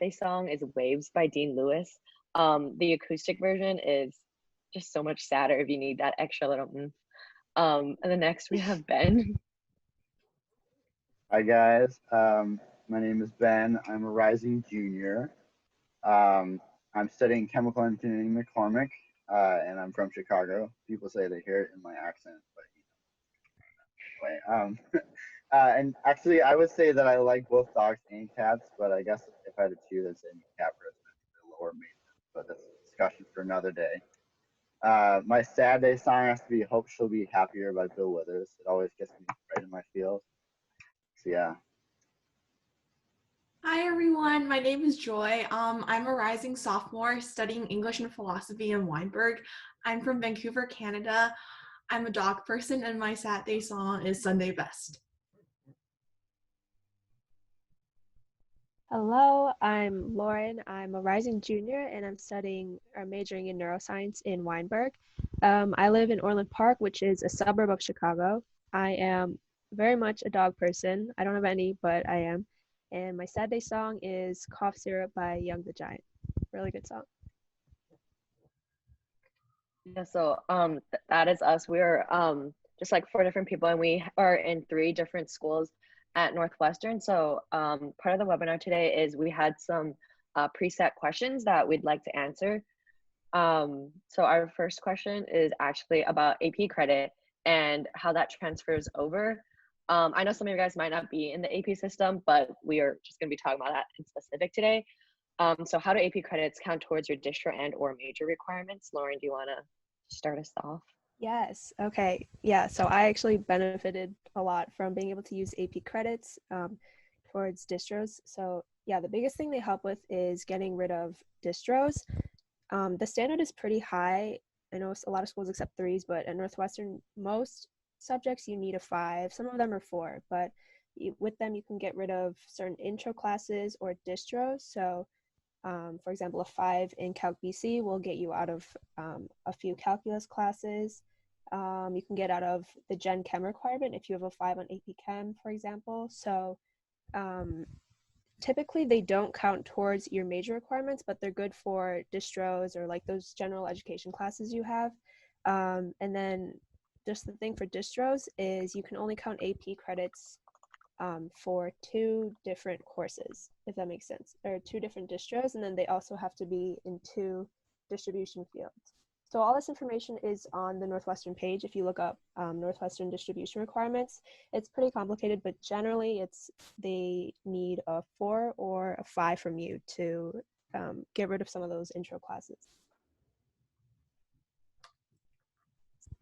birthday song is Waves by Dean Lewis. The acoustic version is just so much sadder if you need that extra little and then next we have Ben. Hi guys, my name is Ben. I'm a rising junior. I'm studying chemical engineering at McCormick, and I'm from Chicago. People say they hear it in my accent, but anyway. And actually, I would say that I like both dogs and cats, but I guess if I had to choose, I'd say cat person, the lower maintenance. But that's a discussion for another day. My sad day song has to be "Hope She'll Be Happier" by Bill Withers. It always gets me right in my feels. So yeah. Hi everyone, my name is Joy. I'm a rising sophomore studying English and philosophy in Weinberg. I'm from Vancouver, Canada. I'm a dog person and my Saturday song is Sunday Best. Hello, I'm Lauren. I'm a rising junior and I'm studying or majoring in neuroscience in Weinberg. I live in Orland Park, which is a suburb of Chicago. I am very much a dog person. I don't have any, but I am. And my Saturday song is Cough Syrup by Young the Giant. Really good song. Yeah, so that is us. We're just like 4 different people, and we are in 3 different schools at Northwestern. So part of the webinar today is we had some preset questions that we'd like to answer. So our first question is actually about AP credit and how that transfers over. I know some of you guys might not be in the AP system, but we are just going to be talking about that in specific today. So how do AP credits count towards your distro and or major requirements? Lauren, do you want to start us off? Yes. Okay. Yeah. So I actually benefited a lot from being able to use AP credits towards distros. So yeah, the biggest thing they help with is getting rid of distros. The standard is pretty high. I know a lot of schools accept 3s, but at Northwestern, most subjects you need a 5. Some of them are 4, but with them you can get rid of certain intro classes or distros. So for example, a 5 in Calc BC will get you out of a few calculus classes. You can get out of the Gen Chem requirement if you have a 5 on AP Chem, for example. So typically they don't count towards your major requirements, but they're good for distros or like those general education classes you have. And then just the thing for distros is you can only count AP credits for 2 different courses, if that makes sense, or 2 different distros, and then they also have to be in 2 distribution fields. So all this information is on the Northwestern page. If you look up Northwestern distribution requirements, it's pretty complicated, but generally they need a 4 or a 5 from you to get rid of some of those intro classes.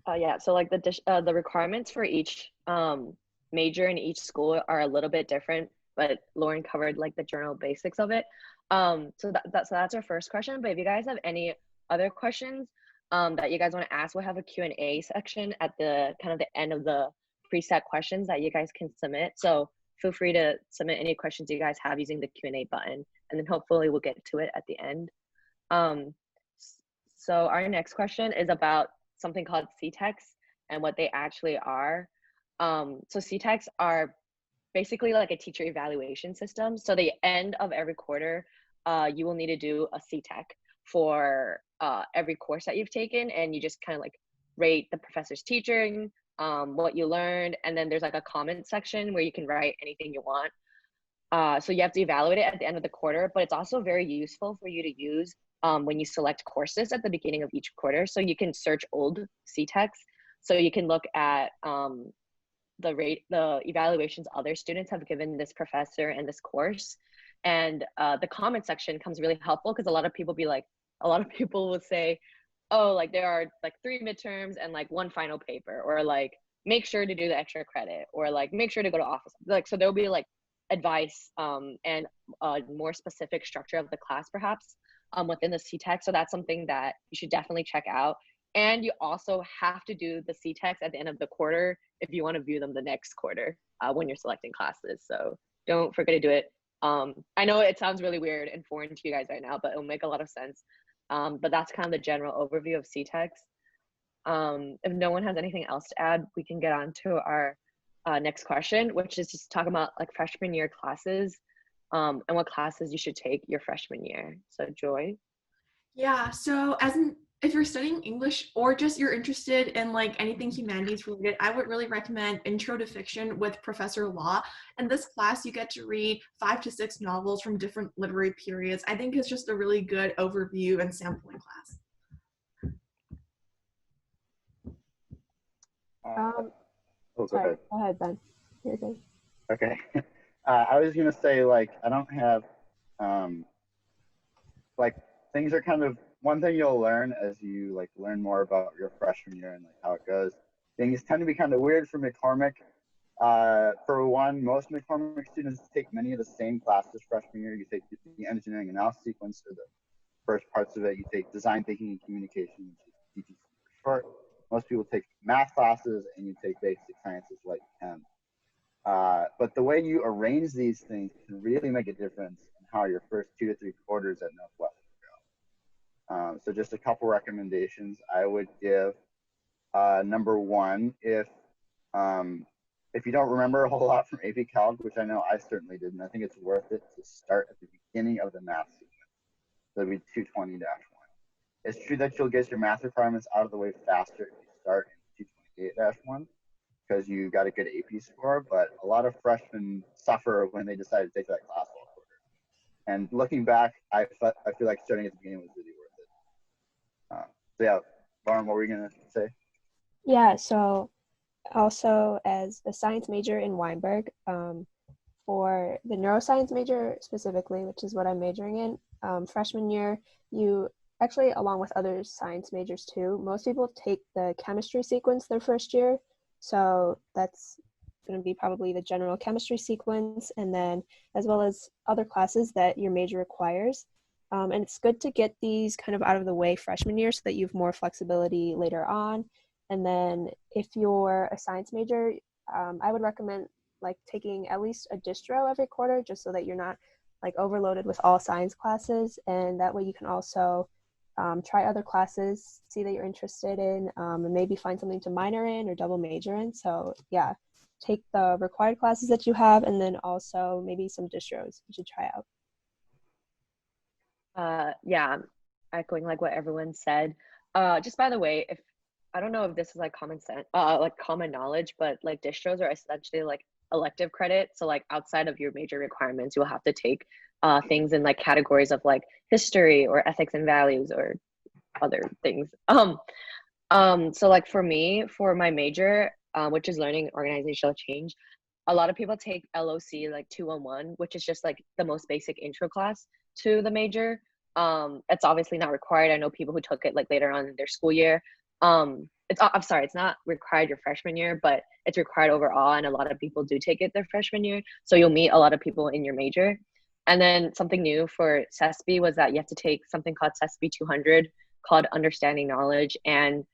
Yeah, so like the requirements for each major in each school are a little bit different, but Lauren covered like the general basics of it. So that's our first question. But if you guys have any other questions that you guys want to ask, we'll have a Q&A section at the kind of the end of the preset questions that you guys can submit. So feel free to submit any questions you guys have using the Q&A button, and then hopefully we'll get to it at the end. So our next question is about something called CTECs and what they actually are. So CTECs are basically like a teacher evaluation system. So the end of every quarter, you will need to do a CTEC for every course that you've taken, and you just kind of like rate the professor's teaching, what you learned, and then there's like a comment section where you can write anything you want. So you have to evaluate it at the end of the quarter, but it's also very useful for you to use when you select courses at the beginning of each quarter. So you can search old CTECs. So you can look at the evaluations other students have given this professor and this course. And the comment section comes really helpful because a lot of people will say, oh, like there are like 3 midterms and like 1 final paper, or like make sure to do the extra credit, or like make sure to go to office. Like, so there'll be like advice and more specific structure of the class perhaps within the CTEC. So that's something that you should definitely check out. And you also have to do the CTECs at the end of the quarter if you want to view them the next quarter when you're selecting classes. So don't forget to do it. I know it sounds really weird and foreign to you guys right now, but it'll make a lot of sense. But that's kind of the general overview of CTECs. If no one has anything else to add, we can get on to our next question, which is just talking about like freshman year classes. and what classes you should take your freshman year. So Joy. Yeah, so if you're studying English or just you're interested in like anything humanities related, I would really recommend Intro to Fiction with Professor Law. In this class, you get to read 5 to 6 novels from different literary periods. I think it's just a really good overview and sampling class. Go Sorry, ahead. go ahead, Ben. You're good. Okay. I was gonna say, like, I don't have like, things are kind of, one thing you'll learn as you like learn more about your freshman year and like how it goes. Things tend to be kind of weird for McCormick. For one, most McCormick students take many of the same classes freshman year. You take the engineering analysis sequence for the first parts of it. You take design thinking and communication, which is DTC for short. Most people take math classes, and you take basic sciences like chem. But the way you arrange these things can really make a difference in how your first 2 to 3 quarters at Northwestern go. So just a couple recommendations I would give. Number one, if you don't remember a whole lot from AP Calc, which I know I certainly didn't, I think it's worth it to start at the beginning of the math sequence. So it'd be 220-1. It's true that you'll get your math requirements out of the way faster if you start in 228-1 because you got a good AP score, but a lot of freshmen suffer when they decide to take that class all quarter. And looking back, I feel like starting at the beginning was really worth it. So yeah, Lauren, what were you gonna say? Yeah, so also as a science major in Weinberg, for the neuroscience major specifically, which is what I'm majoring in, freshman year, you actually, along with other science majors too, most people take the chemistry sequence their first year. So that's going to be probably the general chemistry sequence, and then as well as other classes that your major requires. And it's good to get these kind of out of the way freshman year so that you have more flexibility later on. And then if you're a science major, I would recommend like taking at least a distro every quarter just so that you're not like overloaded with all science classes. And that way you can also try other classes, see that you're interested in, and maybe find something to minor in or double major in. So yeah, take the required classes that you have, and then also maybe some distros you should try out. Yeah, echoing like what everyone said. Just by the way, if I don't know if this is like common sense, like common knowledge, but like distros are essentially like elective credit. So like outside of your major requirements, you'll have to take things in like categories of like history or ethics and values or other things. So like for me, for my major, which is learning organizational change, a lot of people take LOC like 211, which is just like the most basic intro class to the major. It's obviously not required. I know people who took it like later on in their school year. I'm sorry, it's not required your freshman year, but it's required overall, and a lot of people do take it their freshman year. So you'll meet a lot of people in your major. And then something new for CESP was that you have to take something called CESP 200, called Understanding Knowledge, and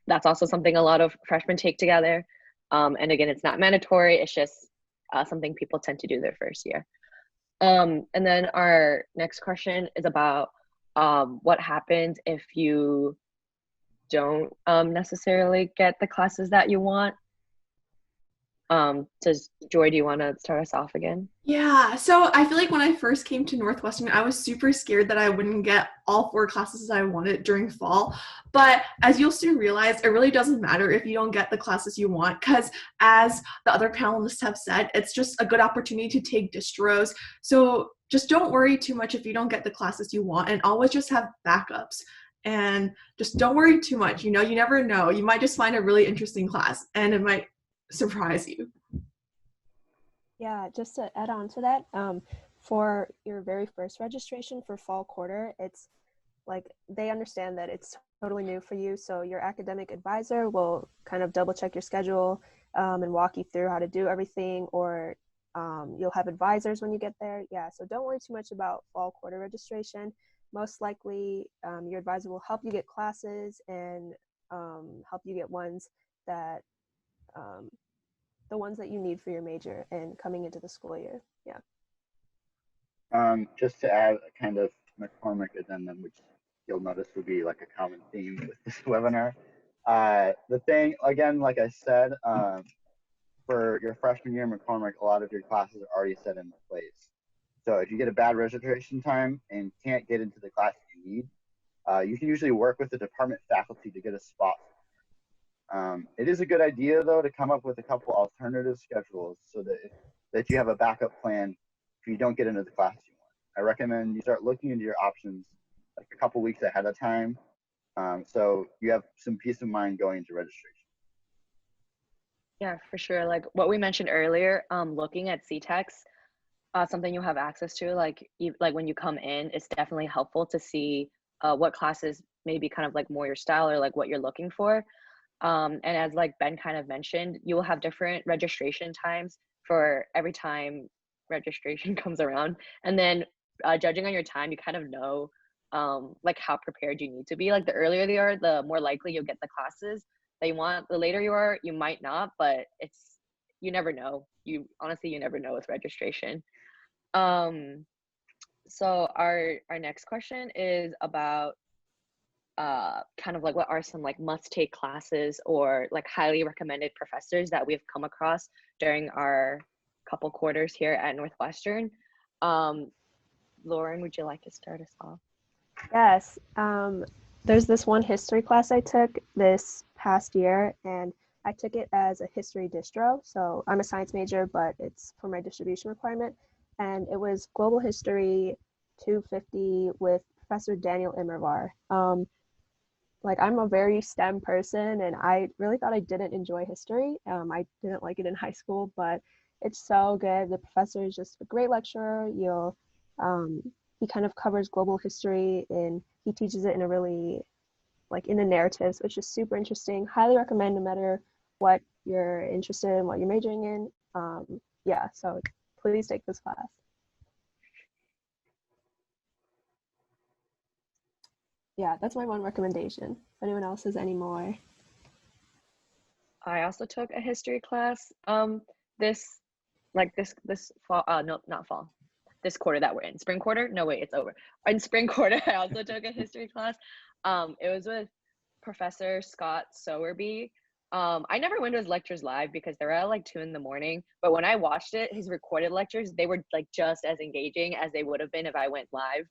that's also something a lot of freshmen take together. And again, it's not mandatory. It's just something people tend to do their first year. And then our next question is about what happens if you don't necessarily get the classes that you want. Joy, do you want to start us off again? Yeah, so I feel like when I first came to Northwestern, I was super scared that I wouldn't get all 4 classes I wanted during fall. But as you'll soon realize, it really doesn't matter if you don't get the classes you want, because as the other panelists have said, it's just a good opportunity to take distros. So just don't worry too much if you don't get the classes you want, and always just have backups. And just don't worry too much. You know, you never know. You might just find a really interesting class, and it might surprise you. Yeah, just to add on to that, for your very first registration for fall quarter, it's like they understand that it's totally new for you. So your academic advisor will kind of double check your schedule and walk you through how to do everything, or you'll have advisors when you get there. Yeah, so don't worry too much about fall quarter registration. Most likely your advisor will help you get classes and help you get ones that the ones that you need for your major and coming into the school year. Yeah. Just to add a kind of McCormick addendum, which you'll notice will be like a common theme with this webinar. The thing, again, like I said, for your freshman year in McCormick, a lot of your classes are already set into place. So if you get a bad registration time and can't get into the class you need, you can usually work with the department faculty to get a spot. It is a good idea, though, to come up with a couple alternative schedules so that you have a backup plan if you don't get into the class you want. I recommend you start looking into your options like a couple weeks ahead of time, so you have some peace of mind going into registration. Yeah, for sure. Like what we mentioned earlier, looking at CTECs, something you have access to, like when you come in, it's definitely helpful to see what classes maybe kind of like more your style or like what you're looking for. And as like Ben kind of mentioned, you will have different registration times for every time registration comes around. And then judging on your time, you kind of know like how prepared you need to be. Like the earlier you are, the more likely you'll get the classes that you want. The later you are, you might not, but you never know. You never know with registration. So our next question is about kind of like what are some like must-take classes or like highly recommended professors that we've come across during our couple quarters here at Northwestern. Lauren, would you like to start us off? Yes. There's this one history class I took this past year, and I took it as a history distro. So I'm a science major, but it's for my distribution requirement. And it was Global History 250 with Professor Daniel Immervar. Like I'm a very STEM person, and I really thought I didn't enjoy history. I didn't like it in high school, but it's so good. The professor is just a great lecturer. He kind of covers global history, and he teaches it in a really like in the narratives, which is super interesting. Highly recommend no matter what you're interested in, what you're majoring in. Yeah, so please take this class. Yeah, that's my one recommendation. If anyone else has any more. I also took a history class this fall, no, not fall, this quarter that we're in. Spring quarter? No, wait, it's over. In spring quarter, I also took a history class. It was with Professor Scott Sowerby. I never went to his lectures live because they were at like 2 a.m, but when I watched his recorded lectures, they were like just as engaging as they would have been if I went live.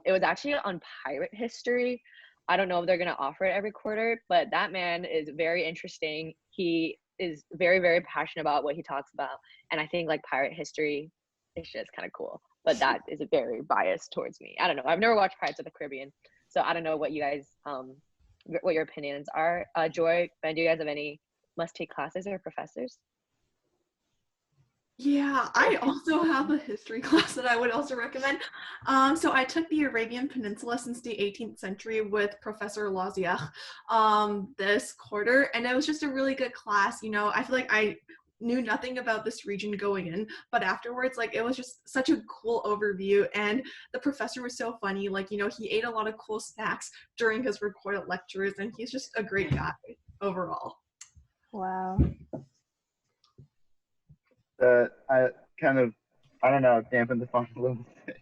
It was actually on pirate history. I don't know if they're going to offer it every quarter, but that man is very interesting. He is very, very passionate about what he talks about. And I think like pirate history is just kind of cool, but that is very biased towards me. I don't know. I've never watched Pirates of the Caribbean, so I don't know what you guys, what your opinions are. Joy, Ben, do you guys have any must-take classes or professors? Yeah, I also have a history class that I would also recommend. So I took the Arabian Peninsula since the 18th century with Professor Lazier this quarter, and it was just a really good class. You know, I feel like I knew nothing about this region going in, but afterwards, like, it was just such a cool overview, and the professor was so funny. Like, you know, he ate a lot of cool snacks during his recorded lectures, and he's just a great guy overall. Wow. I don't know, dampen the fun a little bit.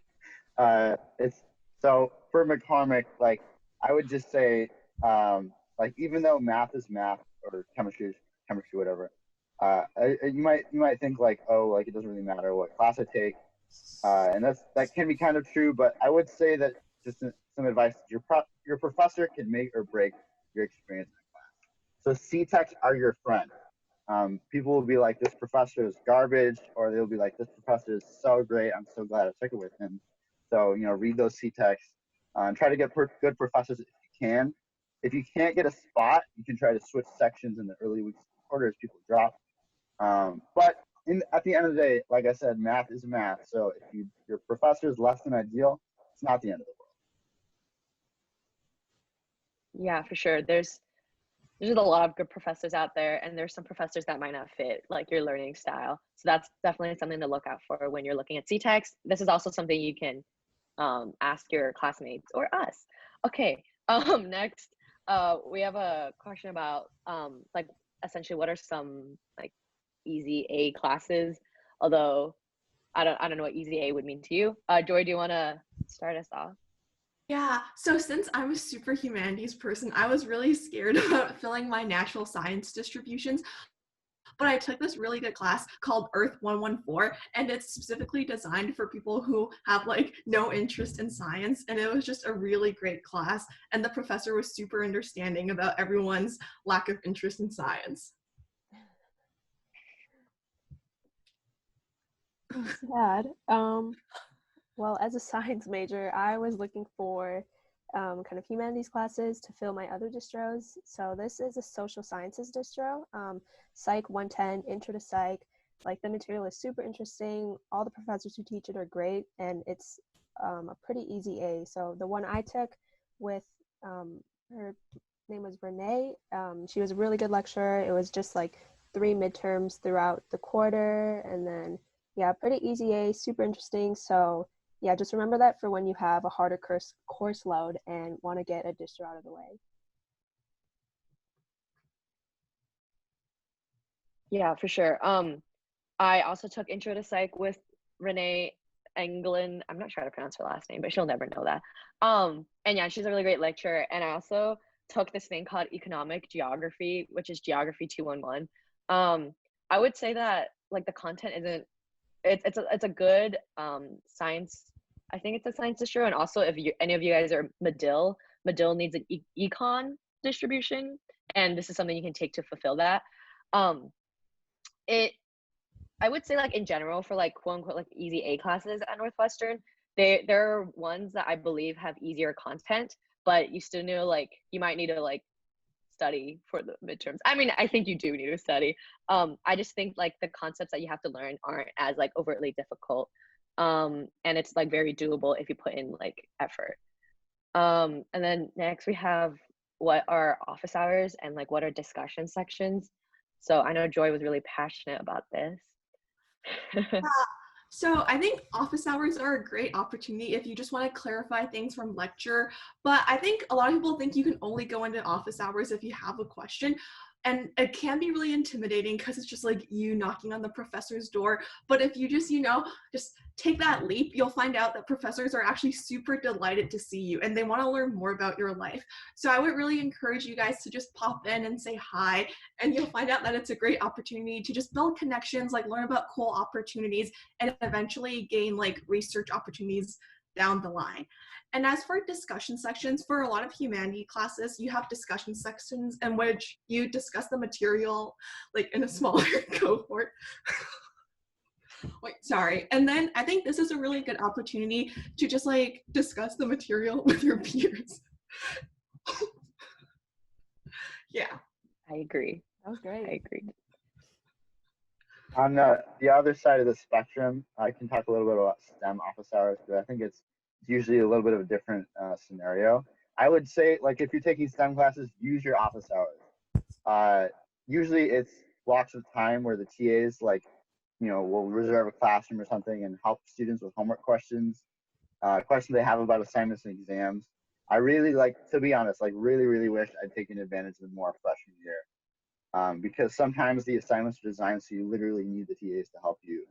It's so for McCormick, like I would just say, like even though math is math or chemistry is chemistry, whatever, you might think like, oh, like it doesn't really matter what class I take, and that can be kind of true. But I would say that just some advice: your professor can make or break your experience in class. So CTECs are your friend. People will be like, this professor is garbage, or they'll be like, this professor is so great. I'm so glad I took it with him. So, you know, read those CTECs and try to get good professors if you can. If you can't get a spot, you can try to switch sections in the early weeks of the quarter as people drop. But at the end of the day, like I said, math is math. So if your professor is less than ideal, it's not the end of the world. Yeah, for sure. There's a lot of good professors out there, and there's some professors that might not fit like your learning style. So that's definitely something to look out for when you're looking at CTECs. This is also something you can ask your classmates or us. Okay, next, we have a question about like essentially what are some like easy A classes, although I don't know what easy A would mean to you. Joy, do you want to start us off? Yeah, so since I'm a super humanities person, I was really scared about filling my natural science distributions. but I took this really good class called Earth 114, and it's specifically designed for people who have like no interest in science. And it was just a really great class. And the professor was super understanding about everyone's lack of interest in science. Sad. Well, as a science major, I was looking for kind of humanities classes to fill my other distros. So this is a social sciences distro, Psych 110, Intro to Psych. Like, the material is super interesting. All the professors who teach it are great, and it's a pretty easy A. So the one I took with her name was Renee. She was a really good lecturer. It was just like 3 midterms throughout the quarter, and then yeah, pretty easy A, super interesting. So yeah, just remember that for when you have a harder course load and want to get a distro out of the way. Yeah, for sure. I also took Intro to Psych with Renee Engin. I'm not sure how to pronounce her last name, but she'll never know that. And yeah, she's a really great lecturer. And I also took this thing called Economic Geography, which is Geography 211. I would say that like the content isn't, it's a good science. I think it's a science distro. And also, if any of you guys are Medill needs an econ distribution, and this is something you can take to fulfill that. I would say, like, in general, for like quote unquote like easy A classes at Northwestern, there are ones that I believe have easier content, but you still know, like, you might need to like study for the midterms. I mean, I think you do need to study. I just think like the concepts that you have to learn aren't as like overtly difficult. And it's like very doable if you put in like effort. And then next we have what are office hours and like what are discussion sections. So I know Joy was really passionate about this. So I think office hours are a great opportunity if you just want to clarify things from lecture. But I think a lot of people think you can only go into office hours if you have a question. And it can be really intimidating because it's just like you knocking on the professor's door. But if you just, just take that leap, you'll find out that professors are actually super delighted to see you and they want to learn more about your life. So I would really encourage you guys to just pop in and say hi, and you'll find out that it's a great opportunity to just build connections, like learn about cool opportunities, and eventually gain like research opportunities down the line. And as for discussion sections, for a lot of humanity classes, you have discussion sections in which you discuss the material like in a smaller cohort. Wait, sorry. And then I think this is a really good opportunity to just like discuss the material with your peers. Yeah. I agree. That was great. I agree. On the other side of the spectrum, I can talk a little bit about STEM office hours, but I think it's usually a little bit of a different scenario. I would say, like, if you're taking STEM classes, use your office hours. Usually it's blocks of time where the TAs, like, will reserve a classroom or something and help students with homework questions, questions they have about assignments and exams. I really, to be honest, really wish I'd taken advantage of more freshman year. Because sometimes the assignments are designed so you literally need the TAs to help you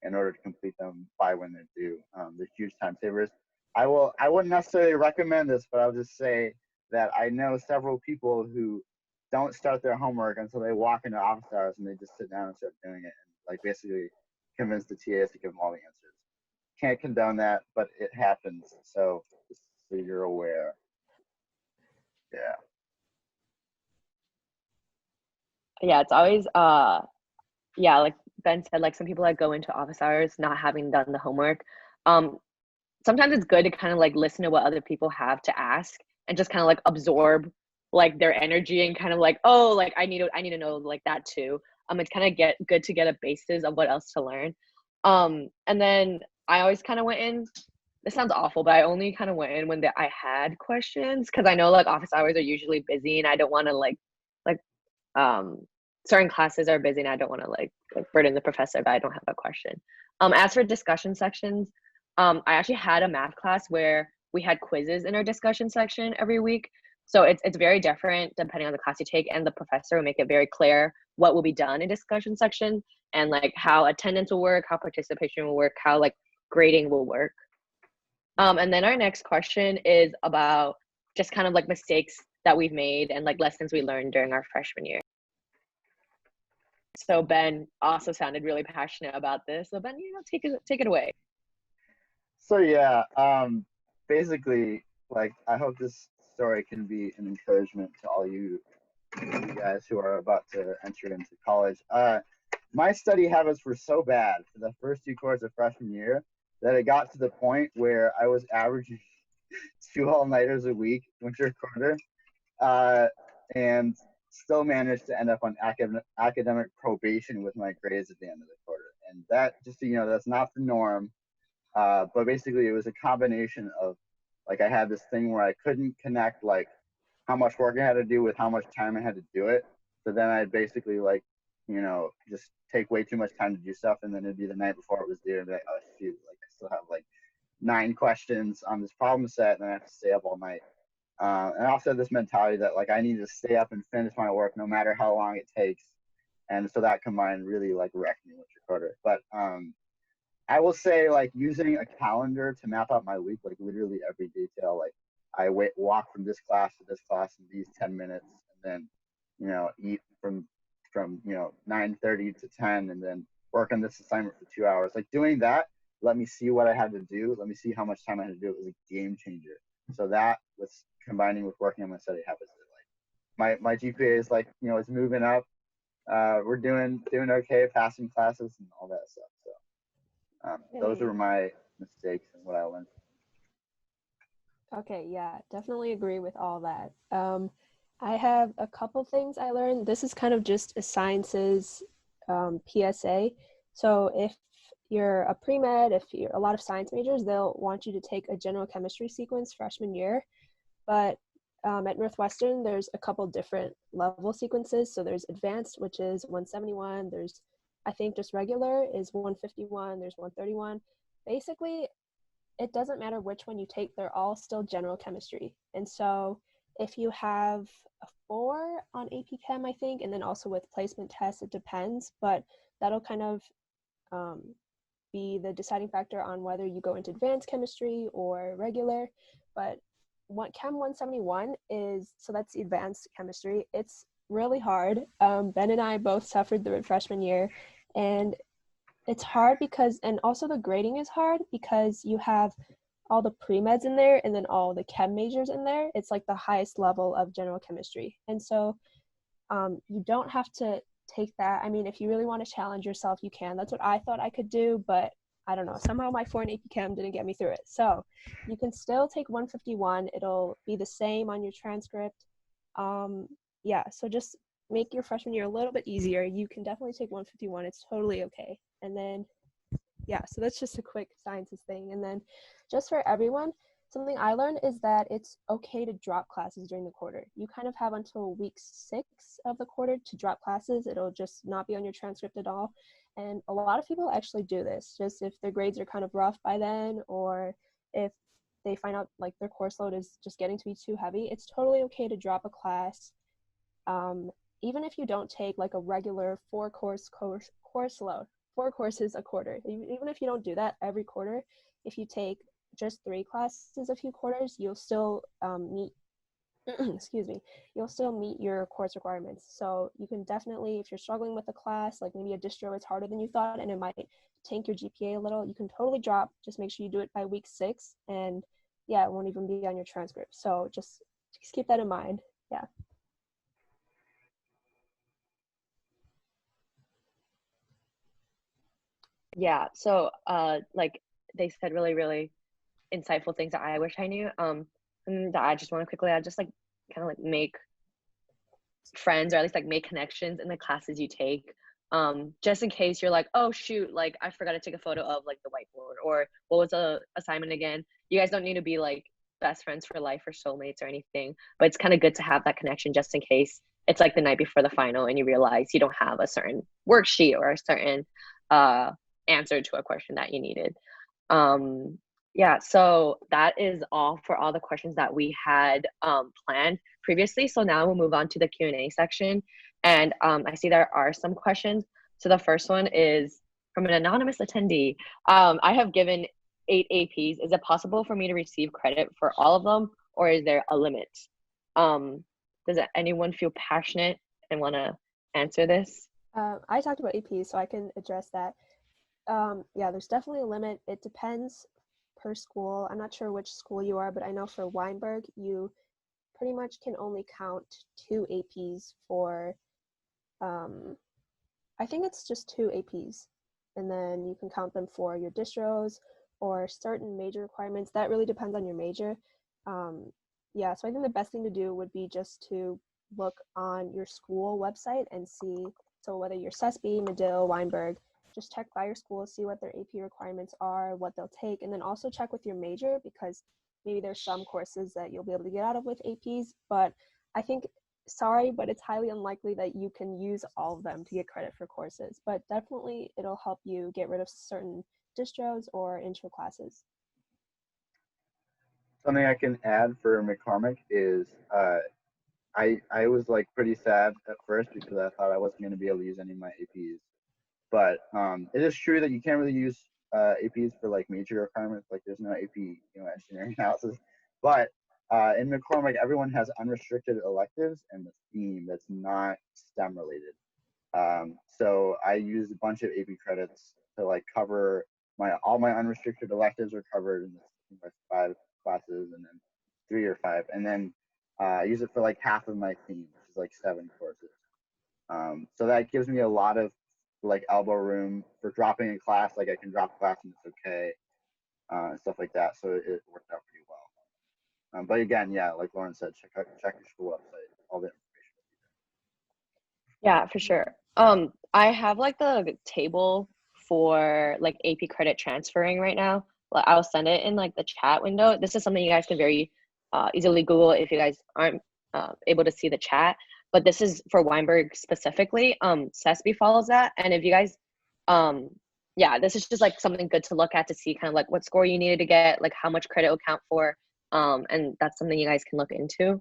in order to complete them by when they're due. They're huge time savers. I wouldn't necessarily recommend this, but I'll just say that I know several people who don't start their homework until they walk into office hours and they just sit down and start doing it and like basically convince the TAs to give them all the answers. Can't condone that, but it happens. So just so you're aware. Yeah. Yeah, it's always yeah, like Ben said, like some people that go into office hours not having done the homework. Sometimes it's good to kind of like listen to what other people have to ask and just kind of like absorb like their energy and kind of like, oh, like I need to know like that too. It's kind of good to get a basis of what else to learn. And then I always kind of went in, this sounds awful, but I only kind of went in when I had questions, because I know like office hours are usually busy and I don't want to like certain classes are busy and I don't want to like burden the professor if I don't have a question. As for discussion sections, I actually had a math class where we had quizzes in our discussion section every week. So it's very different depending on the class you take, and the professor will make it very clear what will be done in discussion section and like how attendance will work, how participation will work, how like grading will work. And then our next question is about just kind of like mistakes that we've made and like lessons we learned during our freshman year. So Ben also sounded really passionate about this. So Ben, take it away. So yeah, basically, like I hope this story can be an encouragement to all you guys who are about to enter into college. My study habits were so bad for the first 2 quarters of freshman year that it got to the point where I was averaging 2 all-nighters a week, winter quarter, and still managed to end up on academic probation with my grades at the end of the quarter. And that, just so you know, that's not the norm. But basically, it was a combination of, like, I had this thing where I couldn't connect, like, how much work I had to do with how much time I had to do it. So then I'd basically, like, just take way too much time to do stuff, and then it'd be the night before it was due, and be like, oh shoot, like I still have like 9 questions on this problem set, and I have to stay up all night. And I also had this mentality that, like, I need to stay up and finish my work no matter how long it takes. And so that combined really, like, wrecked me with recorder. But I will say, like, using a calendar to map out my week, like literally every detail, like I walk from this class to this class in these 10 minutes, and then, eat from 9:30 to 10, and then work on this assignment for 2 hours. Like, doing that let me see what I had to do. Let me see how much time I had to do. It was a game changer. So that was combining with working on my study habits. Like my GPA is, like, it's moving up. We're doing okay, passing classes and all that stuff. So those were my mistakes and what I learned. Okay, yeah, definitely agree with all that. I have a couple things I learned. This is kind of just a sciences PSA. So if you're a pre-med, if you're a lot of science majors, they'll want you to take a general chemistry sequence freshman year. But at Northwestern, there's a couple different level sequences. So there's advanced, which is 171. There's, I think, just regular is 151. There's 131. Basically, it doesn't matter which one you take. They're all still general chemistry. And so if you have a 4 on AP Chem, I think, and then also with placement tests, it depends. But that'll kind of be the deciding factor on whether you go into advanced chemistry or regular. But Chem 171 is, so that's the advanced chemistry. It's really hard. Ben and I both suffered through it freshman year, and it's hard because, and also the grading is hard because you have all the pre-meds in there and then all the chem majors in there. It's like the highest level of general chemistry. And so you don't have to take that. I mean, if you really want to challenge yourself, you can. That's what I thought I could do, but I don't know. Somehow my 4 in AP Chem didn't get me through it. So you can still take 151. It'll be the same on your transcript. Yeah, so just make your freshman year a little bit easier. You can definitely take 151. It's totally okay. And then, yeah, so that's just a quick sciences thing. And then just for everyone, something I learned is that it's okay to drop classes during the quarter. You kind of have until week 6 of the quarter to drop classes. It'll just not be on your transcript at all. And a lot of people actually do this, just if their grades are kind of rough by then, or if they find out like their course load is just getting to be too heavy. It's totally okay to drop a class. Even if you don't take like a regular 4-course load, 4 courses a quarter, even if you don't do that every quarter, if you take just 3 classes a few quarters, you'll still meet you'll still meet your course requirements. So you can definitely, if you're struggling with a class, like maybe a distro is harder than you thought and it might tank your GPA a little, you can totally drop. Just make sure you do it by week 6, and yeah, it won't even be on your transcript. So just keep that in mind. Yeah. Yeah, so like they said really, really insightful things that I wish I knew. And that I just want to quickly add, just like kind of like make friends, or at least like make connections in the classes you take. Just in case you're like, oh shoot, like I forgot to take a photo of like the whiteboard, or what was the assignment again. You guys don't need to be like best friends for life or soulmates or anything, but it's kind of good to have that connection just in case it's like the night before the final and you realize you don't have a certain worksheet or a certain answer to a question that you needed. Yeah, so that is all for all the questions that we had planned previously. So now we'll move on to the Q&A section. And I see there are some questions. So the first one is from an anonymous attendee. I have given 8 APs. Is it possible for me to receive credit for all of them, or is there a limit? Does anyone feel passionate and want to answer this? I talked about AP, so I can address that. Yeah, there's definitely a limit. It depends per school. I'm not sure which school you are, but I know for Weinberg, you pretty much can only count 2 APs for, I think it's just 2 APs. And then you can count them for your distros or certain major requirements. That really depends on your major. Um, yeah, so I think the best thing to do would be just to look on your school website and see, so whether you're CESB, Medill, Weinberg, just check by your school, see what their AP requirements are, what they'll take, and then also check with your major, because maybe there's some courses that you'll be able to get out of with APs, but I think, sorry, but it's highly unlikely that you can use all of them to get credit for courses, but definitely it'll help you get rid of certain distros or intro classes. Something I can add for McCormick is I was like pretty sad at first because I thought I wasn't going to be able to use any of my APs. But it is true that you can't really use APs for like major requirements. Like there's no AP, engineering analysis. But in McCormick, everyone has unrestricted electives and the theme that's not STEM related. So I use a bunch of AP credits to like cover all my unrestricted electives are covered in the 5 classes, and then 3 or 5, and then I use it for like half of my theme, which is like 7 courses. So that gives me a lot of like elbow room for dropping a class. Like I can drop a class and it's okay, and stuff like that. So it worked out pretty well. But again, yeah, like Lauren said, check your school website. All the information. Yeah, for sure. I have like the table for like AP credit transferring right now. Like I'll send it in like the chat window. This is something you guys can very easily Google if you guys aren't able to see the chat. But this is for Weinberg specifically. CESB follows that, and if you guys, yeah, this is just like something good to look at to see kind of like what score you needed to get, like how much credit will count for, and that's something you guys can look into.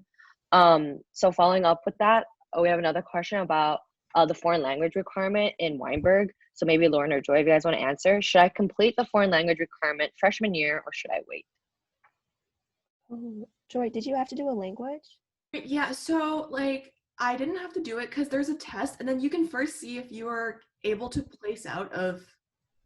So following up with that, we have another question about the foreign language requirement in Weinberg. So maybe Lauren or Joy, if you guys want to answer, should I complete the foreign language requirement freshman year or should I wait? Oh, Joy, did you have to do a language? Yeah, so like I didn't have to do it because there's a test, and then you can first see if you are able to place out of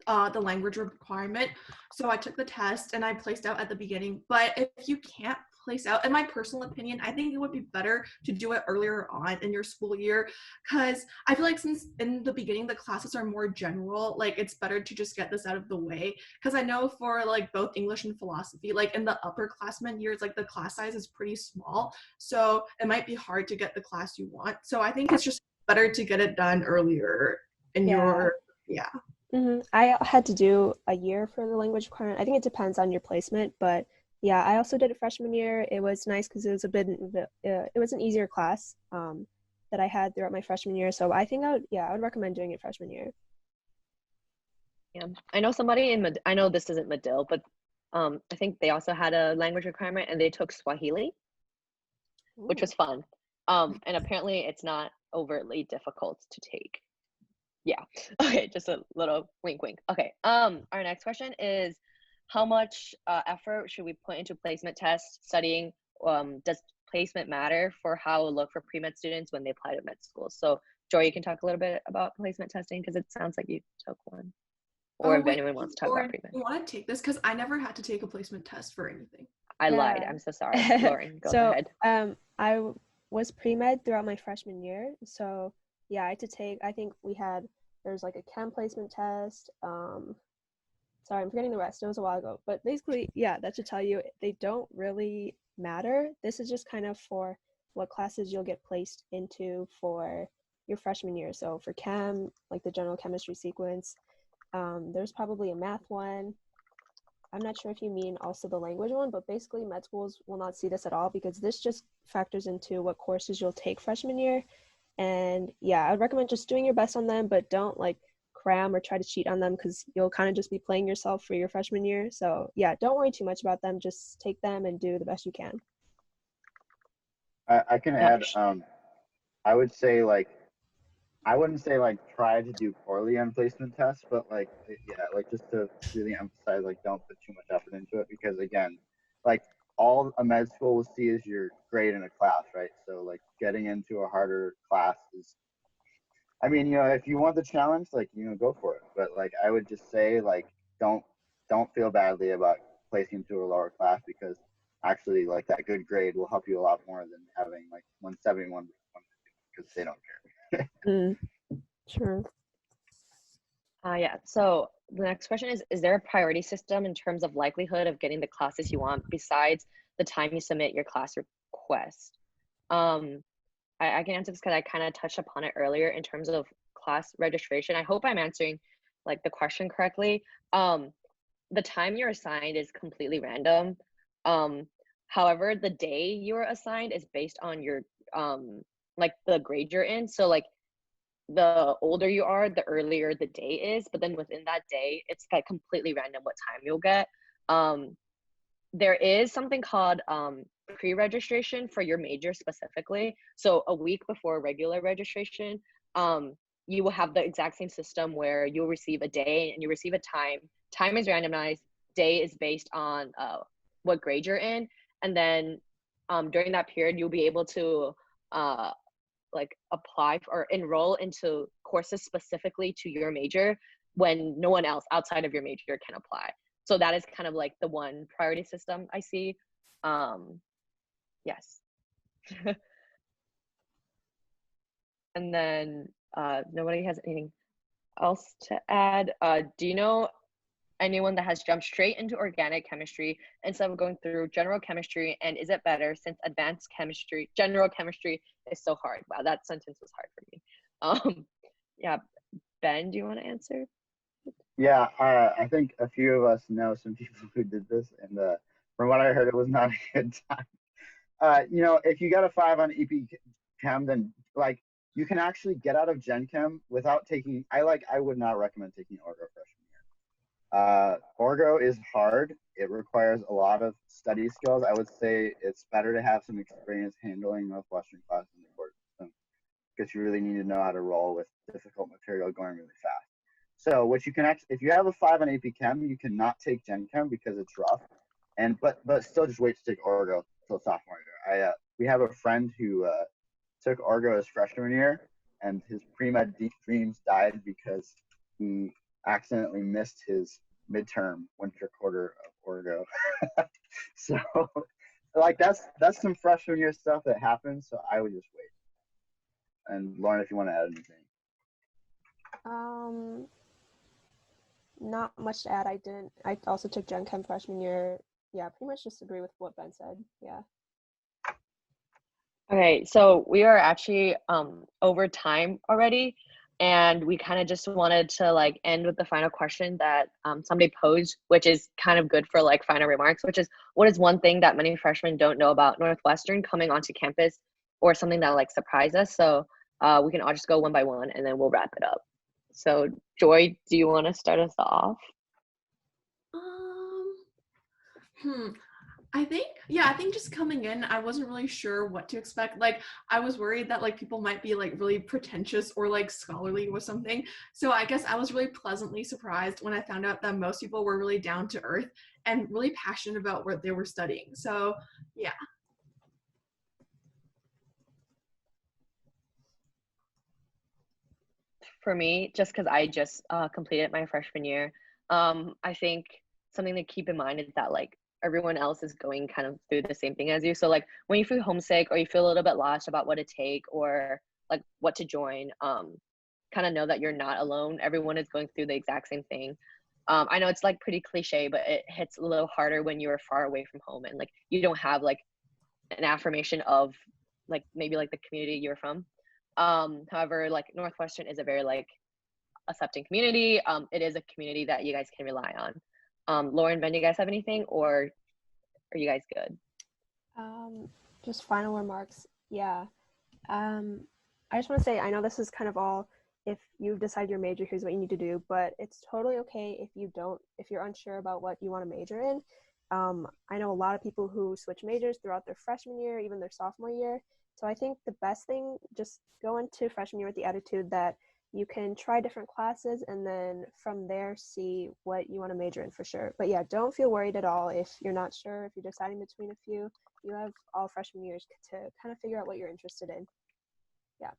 the language requirement. So I took the test and I placed out at the beginning. But if you can't place out, in my personal opinion, I think it would be better to do it earlier on in your school year, because I feel like since in the beginning the classes are more general, like it's better to just get this out of the way. Because I know for like both English and philosophy, like in the upperclassmen years, like the class size is pretty small, so it might be hard to get the class you want. So I think it's just better to get it done earlier in your I had to do a year for the language requirement. I think it depends on your placement, but yeah, I also did it freshman year. It was nice because it was it was an easier class that I had throughout my freshman year. So I think I would recommend doing it freshman year. Yeah, I know somebody I know this isn't Medill, but I think they also had a language requirement and they took Swahili, which was fun. And apparently it's not overtly difficult to take. Yeah. Okay, just a little wink wink. Okay. Our next question is how much effort should we put into placement tests studying? Does placement matter for how it will look for pre-med students when they apply to med school? So Joy, you can talk a little bit about placement testing because it sounds like you took one. Or if anyone wants to talk about pre-med. I want to take this because I never had to take a placement test for anything. I lied. I'm so sorry. Lauren, go ahead. I was pre-med throughout my freshman year. So yeah, I had to take, I think there's like a chem placement test. Sorry, I'm forgetting the rest. It was a while ago. But basically, yeah, that should tell you they don't really matter. This is just kind of for what classes you'll get placed into for your freshman year. So for chem, like the general chemistry sequence, there's probably a math one. I'm not sure if you mean also the language one, but basically med schools will not see this at all because this just factors into what courses you'll take freshman year. And yeah, I would recommend just doing your best on them, but don't like cram or try to cheat on them because you'll kind of just be playing yourself for your freshman year. So yeah, don't worry too much about them. Just take them and do the best you can. I can add, I would say like, I wouldn't say like try to do poorly on placement tests, but like, yeah, like just to really emphasize, like don't put too much effort into it because again, like all a med school will see is your grade in a class, right? So like getting into a harder class is I mean, if you want the challenge, like, go for it. But like, I would just say, like, don't feel badly about placing to a lower class, because actually, like, that good grade will help you a lot more than having like 171, because they don't care. Mm, sure. Yeah, so the next question is there a priority system in terms of likelihood of getting the classes you want besides the time you submit your class request? I can answer this because I kind of touched upon it earlier in terms of class registration. I hope I'm answering like the question correctly. The time you're assigned is completely random. However, the day you're assigned is based on your like the grade you're in. So like the older you are, the earlier the day is, but then within that day, it's like completely random what time you'll get. There is something called pre-registration for your major specifically. So a week before regular registration, you will have the exact same system where you'll receive a day and you receive a time. Time is randomized, day is based on what grade you're in. And then during that period, you'll be able to like apply or enroll into courses specifically to your major when no one else outside of your major can apply. So that is kind of like the one priority system I see. Yes. And then nobody has anything else to add. Do you know anyone that has jumped straight into organic chemistry instead of going through general chemistry? And is it better since advanced chemistry, general chemistry is so hard? Wow, that sentence was hard for me. Yeah, Ben, do you want to answer? Yeah, I think a few of us know some people who did this, and from what I heard, it was not a good time. If you got a 5 on EP Chem, then like you can actually get out of Gen Chem without taking. I would not recommend taking Orgo freshman year. Orgo is hard. It requires a lot of study skills. I would say it's better to have some experience handling Northwestern classes in the course system, because you really need to know how to roll with difficult material going really fast. So what you can actually, if you have a 5 on AP Chem, you cannot take Gen Chem because it's rough, and but still just wait to take Orgo until sophomore year. We have a friend who took Orgo his freshman year, and his pre-med dreams died because he accidentally missed his midterm winter quarter of Orgo. So like that's some freshman year stuff that happens. So I would just wait. And Lauren, if you want to add anything. Not much to add. I also took Gen Chem freshman year. Yeah, pretty much just agree with what Ben said. Yeah. Okay, so we are actually over time already, and we kind of just wanted to like end with the final question that somebody posed, which is kind of good for like final remarks, which is, what is one thing that many freshmen don't know about Northwestern coming onto campus, or something that like surprised us? So we can all just go one by one and then we'll wrap it up. So Joy, do you want to start us off? I think just coming in, I wasn't really sure what to expect. Like, I was worried that like people might be like really pretentious or like scholarly with something. So I guess I was really pleasantly surprised when I found out that most people were really down to earth and really passionate about what they were studying. So yeah. For me, just because I just completed my freshman year, I think something to keep in mind is that like everyone else is going kind of through the same thing as you. So like when you feel homesick or you feel a little bit lost about what to take or like what to join, kind of know that you're not alone. Everyone is going through the exact same thing. I know it's like pretty cliche, but it hits a little harder when you're far away from home and like you don't have like an affirmation of like maybe like the community you're from. However, like Northwestern is a very like accepting community. It is a community that you guys can rely on. Lauren, Ben, do you guys have anything, or are you guys good? Just final remarks. Yeah. I just want to say, I know this is kind of all, if you decide your major, here's what you need to do, but it's totally okay if you're unsure about what you want to major in. I know a lot of people who switch majors throughout their freshman year, even their sophomore year. So I think the best thing, just go into freshman year with the attitude that you can try different classes and then from there see what you want to major in for sure. But yeah, don't feel worried at all if you're not sure, if you're deciding between a few. You have all freshman years to kind of figure out what you're interested in. Yeah.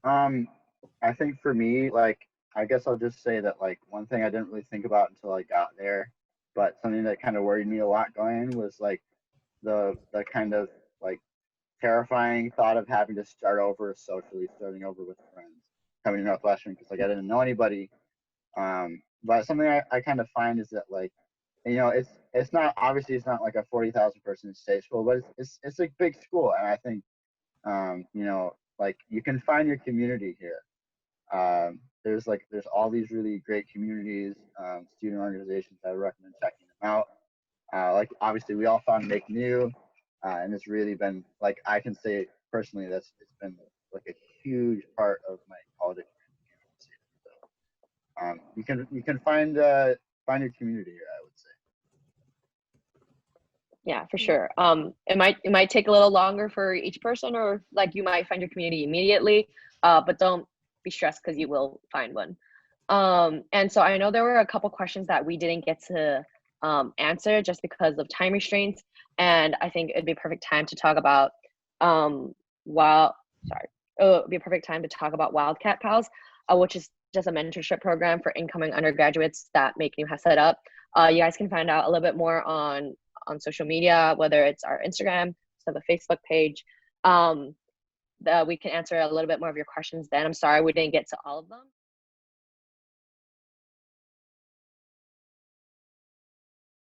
I think for me, like, I guess I'll just say that, like, one thing I didn't really think about until I got there, but something that kind of worried me a lot going in was like the kind of like terrifying thought of having to start over socially, starting over with friends coming to Northwestern, because like I didn't know anybody. But something I kind of find is that, like, it's not, obviously it's not like a 40,000 person state school, but it's a big school, and I think like you can find your community here. There's all these really great communities, student organizations. I recommend checking them out. Like obviously we all found Make New, and it's really been, like, I can say personally it's been like a huge part of my college experience. So, you can find your community here, I would say. Yeah, for sure. It might take a little longer for each person, or like you might find your community immediately, but don't be stressed because you will find one. And so I know there were a couple questions that we didn't get to answer just because of time restraints, and I think it'd be a perfect time to talk about it'd be a perfect time to talk about Wildcat Pals, which is just a mentorship program for incoming undergraduates that Make New has set up. You guys can find out a little bit more on social media, whether it's our Instagram, so the Facebook page. We can answer a little bit more of your questions then. I'm sorry we didn't get to all of them.